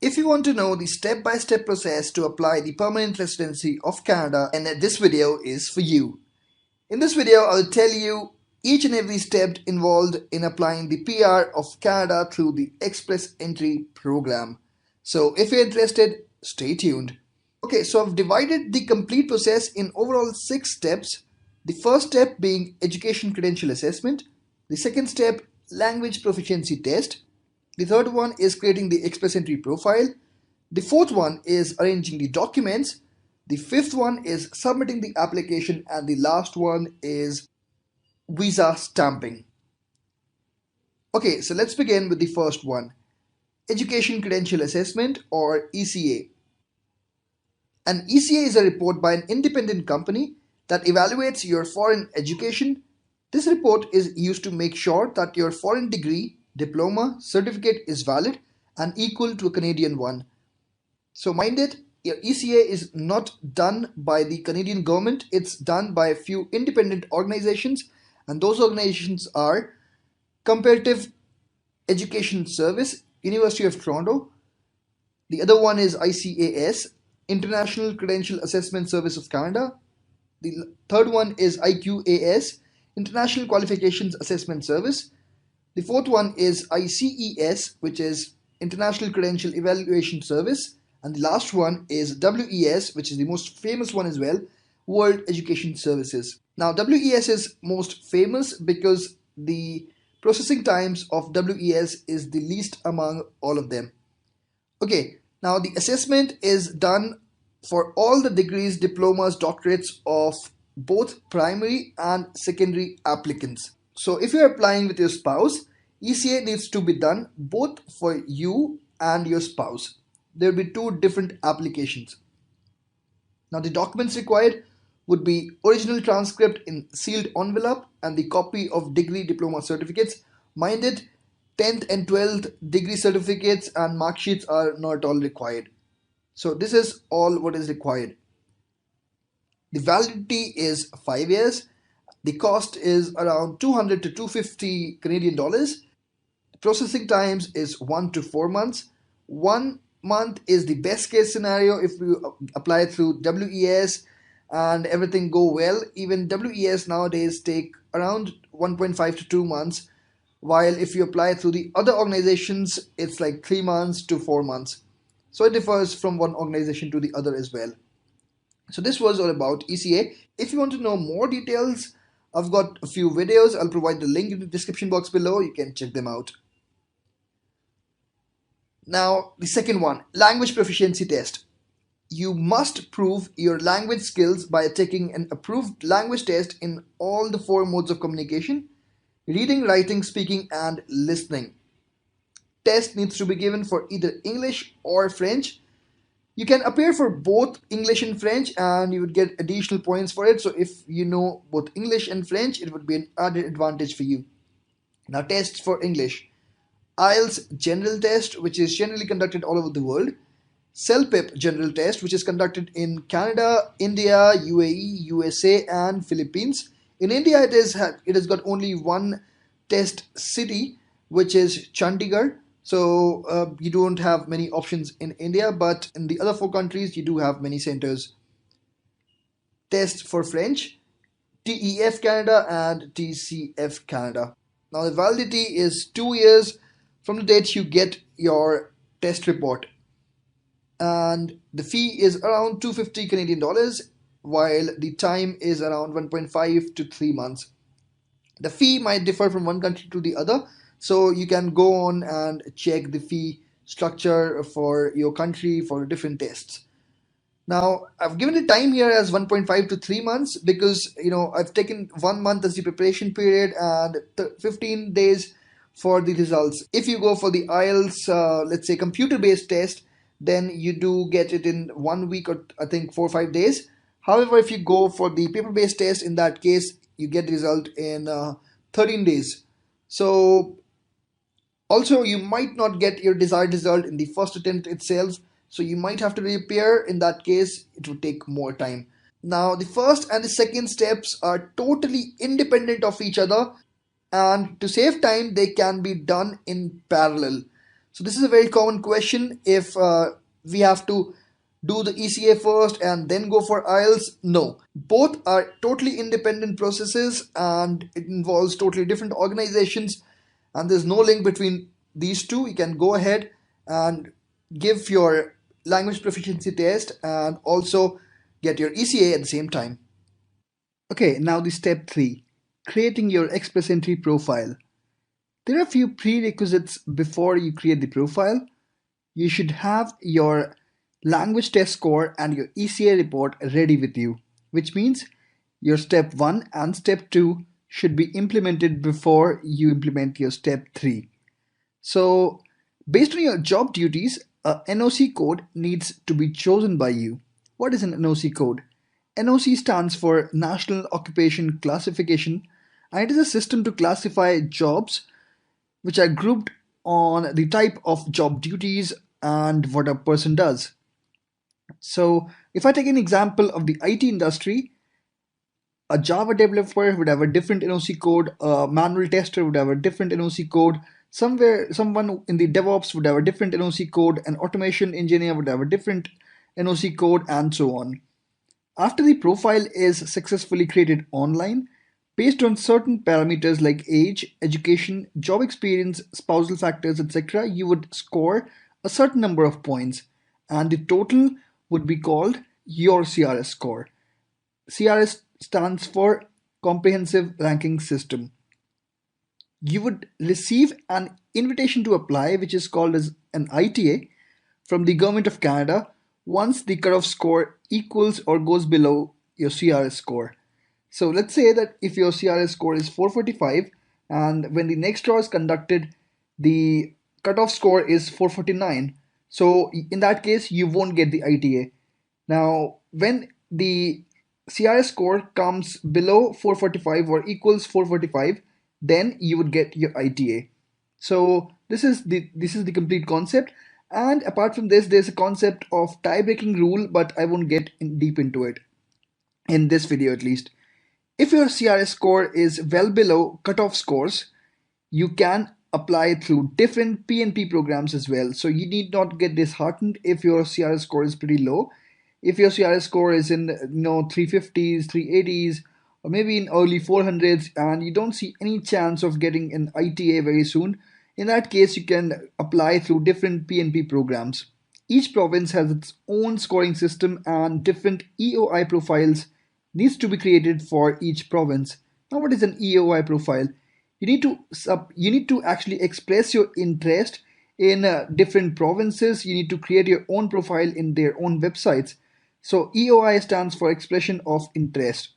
If you want to know the step-by-step process to apply the permanent residency of Canada, then this video is for you. In this video, I'll tell you each and every step involved in applying the PR of Canada through the Express Entry program. So if you're interested, stay tuned. Okay, so I've divided the complete process in overall 6 steps. The first step being Education Credential Assessment. The second step, Language Proficiency Test. The third one is creating the Express Entry profile. The fourth one is arranging the documents. The fifth one is submitting the application, and the last one is visa stamping. Okay, so let's begin with the first one, Education Credential Assessment, or ECA. An ECA is a report by an independent company that evaluates your foreign education. This report is used to make sure that your foreign degree, diploma, certificate is valid and equal to a Canadian one. So mind it, your ECA is not done by the Canadian government, it's done by a few independent organizations, and those organizations are Comparative Education Service, University of Toronto. The other one is ICAS, International Credential Assessment Service of Canada. The third one is IQAS, International Qualifications Assessment Service. The fourth one is ICES, which is International Credential Evaluation Service. And the last one is WES, which is the most famous one as well, World Education Services. Now, WES is most famous because the processing times of WES is the least among all of them. Okay, now the assessment is done for all the degrees, diplomas, doctorates of both primary and secondary applicants. So if you're applying with your spouse, ECA needs to be done both for you and your spouse. There will be 2 different applications. Now the documents required would be original transcript in sealed envelope and the copy of degree, diploma certificates. Mind it, 10th and 12th degree certificates and mark sheets are not at all required. So this is all what is required. The validity is 5 years. The cost is around 200 to 250 Canadian dollars. The processing times is 1 to 4 months. 1 month is the best case scenario if you apply through WES and everything go well. Even WES nowadays take around 1.5 to 2 months, while if you apply through the other organizations, it's like 3 months to 4 months. So it differs from one organization to the other as well. So this was all about ECA. If you want to know more details, I've got a few videos. I'll provide the link in the description box below. You can check them out. Now, the second one, Language Proficiency Test. You must prove your language skills by taking an approved language test in all the 4 modes of communication: reading, writing, speaking, and listening. Test needs to be given for either English or French. You can appear for both English and French and you would get additional points for it. So if you know both English and French, it would be an added advantage for you. Now, tests for English. IELTS General Test, which is generally conducted all over the world. CELPIP General Test, which is conducted in Canada, India, UAE, USA, and Philippines. In India, it has got only one test city, which is Chandigarh. So you don't have many options in India, but in the other 4 countries, you do have many centers. Test for French, TEF Canada and TCF Canada. Now the validity is 2 years from the date you get your test report. And the fee is around 250 Canadian dollars, while the time is around 1.5 to 3 months. The fee might differ from one country to the other, so you can go on and check the fee structure for your country for different tests. Now, I've given the time here as 1.5 to 3 months because, I've taken 1 month as the preparation period and 15 days for the results. If you go for the IELTS, let's say computer-based test, then you do get it in 1 week or I think 4 or 5 days. However, if you go for the paper-based test, in that case, you get the result in 13 days. So also, you might not get your desired result in the first attempt itself. So you might have to reappear. In that case, it would take more time. Now, the first and the second steps are totally independent of each other. And to save time, they can be done in parallel. So this is a very common question. If we have to do the ECA first and then go for IELTS, no. Both are totally independent processes and it involves totally different organizations, and there's no link between these two. You can go ahead and give your language proficiency test and also get your ECA at the same time. Okay, now the step 3, creating your Express Entry profile. There are a few prerequisites before you create the profile. You should have your language test score and your ECA report ready with you, which means your step 1 and step 2 should be implemented before you implement your step 3. So, based on your job duties, a NOC code needs to be chosen by you. What is an NOC code? NOC stands for National Occupation Classification, and it is a system to classify jobs which are grouped on the type of job duties and what a person does. So if I take an example of the IT industry, a Java developer would have a different NOC code, a manual tester would have a different NOC code, someone in the DevOps would have a different NOC code, an automation engineer would have a different NOC code, and so on. After the profile is successfully created online, based on certain parameters like age, education, job experience, spousal factors, etc., you would score a certain number of points, and the total would be called your CRS score. CRS stands for Comprehensive Ranking System. You would receive an invitation to apply, which is called as an ITA, from the Government of Canada once the cutoff score equals or goes below your CRS score. So let's say that if your CRS score is 445 and when the next draw is conducted, the cutoff score is 449. So in that case, you won't get the ITA. Now, when the CRS score comes below 445 or equals 445, then you would get your ITA. So this is the complete concept. And apart from this, there's a concept of tie-breaking rule, but I won't get deep into it in this video at least. If your CRS score is well below cutoff scores, you can apply through different PNP programs as well. So you need not get disheartened if your CRS score is pretty low. If your CRS score is in 350s, 380s, or maybe in early 400s, and you don't see any chance of getting an ITA very soon, in that case you can apply through different PNP programs. Each province has its own scoring system and different EOI profiles needs to be created for each province. Now, what is an EOI profile? You need to actually express your interest in different provinces. You need to create your own profile in their own websites. So EOI stands for expression of interest.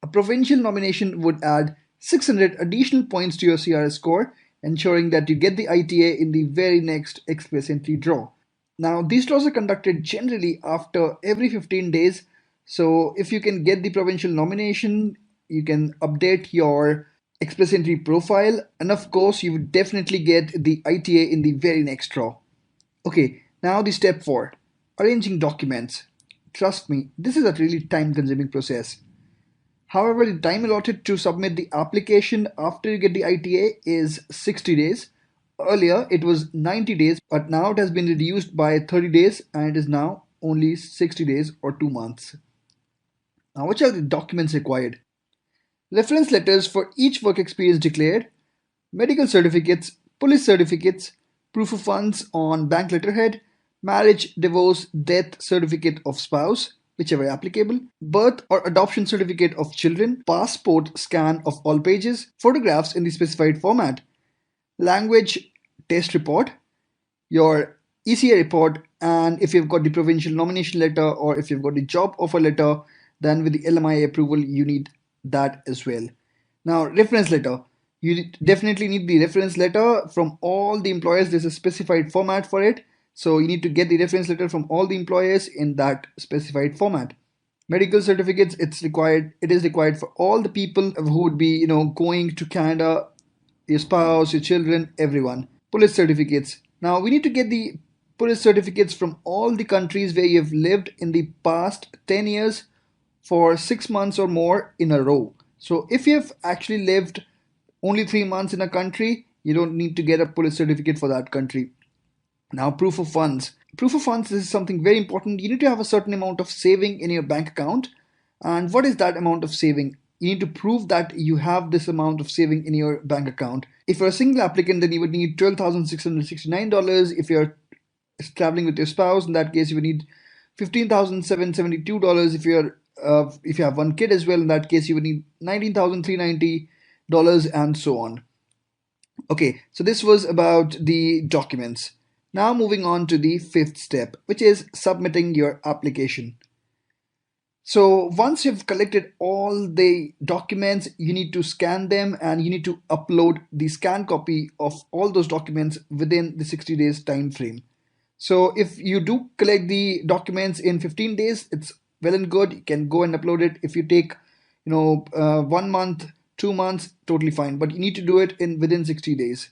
A provincial nomination would add 600 additional points to your CRS score, ensuring that you get the ITA in the very next Express Entry draw. Now, these draws are conducted generally after every 15 days. So if you can get the provincial nomination, you can update your Express Entry profile, and of course you would definitely get the ITA in the very next draw. Okay, now the step 4, arranging documents. Trust me, this is a really time-consuming process. However, the time allotted to submit the application after you get the ITA is 60 days. Earlier it was 90 days, but now it has been reduced by 30 days and it is now only 60 days or 2 months. Now, which are the documents required? Reference letters for each work experience declared, medical certificates, police certificates, proof of funds on bank letterhead, marriage, divorce, death certificate of spouse, whichever applicable, birth or adoption certificate of children, passport scan of all pages, photographs in the specified format, language test report, your ECA report, and if you've got the provincial nomination letter or if you've got the job offer letter, then with the LMIA approval, you need that as well. Now, reference letter. You definitely need the reference letter from all the employers. There's a specified format for it. So you need to get the reference letter from all the employers in that specified format. Medical certificates, it is required for all the people who would be, going to Canada, your spouse, your children, everyone. Police certificates. Now we need to get the police certificates from all the countries where you've lived in the past 10 years for 6 months or more in a row. So if you've actually lived only 3 months in a country, You don't need to get a police certificate for that country. Now, proof of funds. Proof of funds is something very important. You need to have a certain amount of saving in your bank account. And what is that amount of saving? You need to prove that you have this amount of saving in your bank account. If you're a single applicant, then you would need $12,669. If you're traveling with your spouse, in that case, you would need $15,772. If you have one kid as well, in that case, you would need $19,390, and so on. Okay, so this was about the documents. Now moving on to the fifth step, which is submitting your application. So once you've collected all the documents, you need to scan them and you need to upload the scanned copy of all those documents within the 60 days time frame. So if you do collect the documents in 15 days, it's well and good. You can go and upload it. If you take, 1 month, 2 months, totally fine. But you need to do it within 60 days.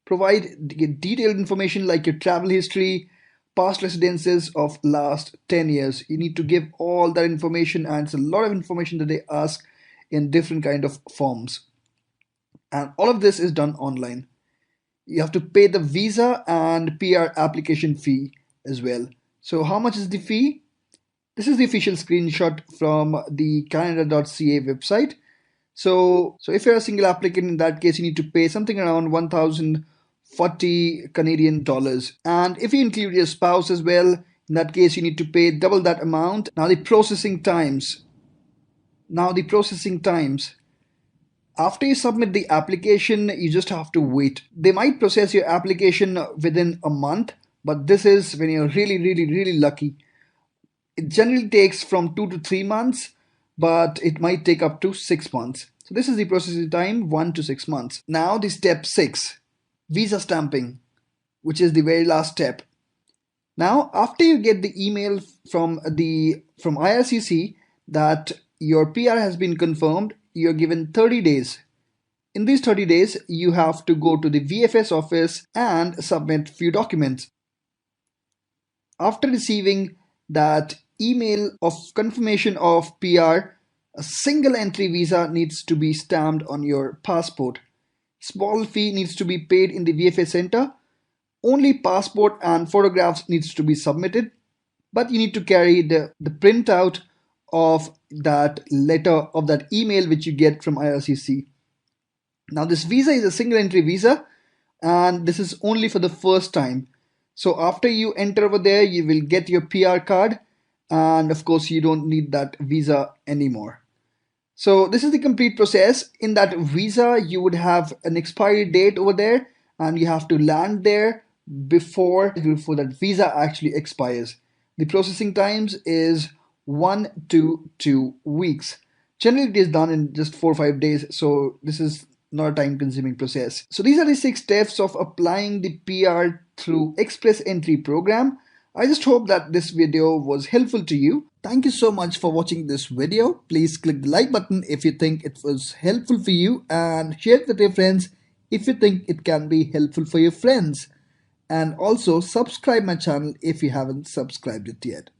Provide detailed information like your travel history, past residences of last 10 years. You need to give all that information, and it's a lot of information that they ask in different kind of forms. And all of this is done online. You have to pay the visa and PR application fee as well. So how much is the fee? This is the official screenshot from the canada.ca website. So if you're a single applicant, in that case, you need to pay something around 1,040 Canadian dollars. And if you include your spouse as well, in that case, you need to pay double that amount. Now the processing times. After you submit the application, you just have to wait. They might process your application within a month, but this is when you're really, really, really lucky. It generally takes from 2 to 3 months, but it might take up to 6 months. So this is the processing time, 1 to 6 months. Now the step 6, visa stamping, which is the very last step. Now, after you get the email from IRCC that your PR has been confirmed, you're given 30 days. In these 30 days, you have to go to the VFS office and submit few documents. After receiving that email of confirmation of PR, a single entry visa needs to be stamped on your passport. Small fee needs to be paid in the VFS center. Only passport and photographs needs to be submitted, but you need to carry the printout of that letter, of that email which you get from IRCC. Now this visa is a single entry visa, and this is only for the first time. So after you enter over there, you will get your PR card, and of course you don't need that visa anymore. So this is the complete process. In that visa, you would have an expiry date over there, and you have to land there before that visa actually expires. The processing times is 1 to 2 weeks. Generally, it is done in just 4 or 5 days, so this is not a time-consuming process. So these are the 6 steps of applying the PR through Express Entry program. I just hope that this video was helpful to you. Thank you so much for watching this video. Please click the like button if you think it was helpful for you, and share it with your friends if you think it can be helpful for your friends. And also subscribe my channel if you haven't subscribed it yet.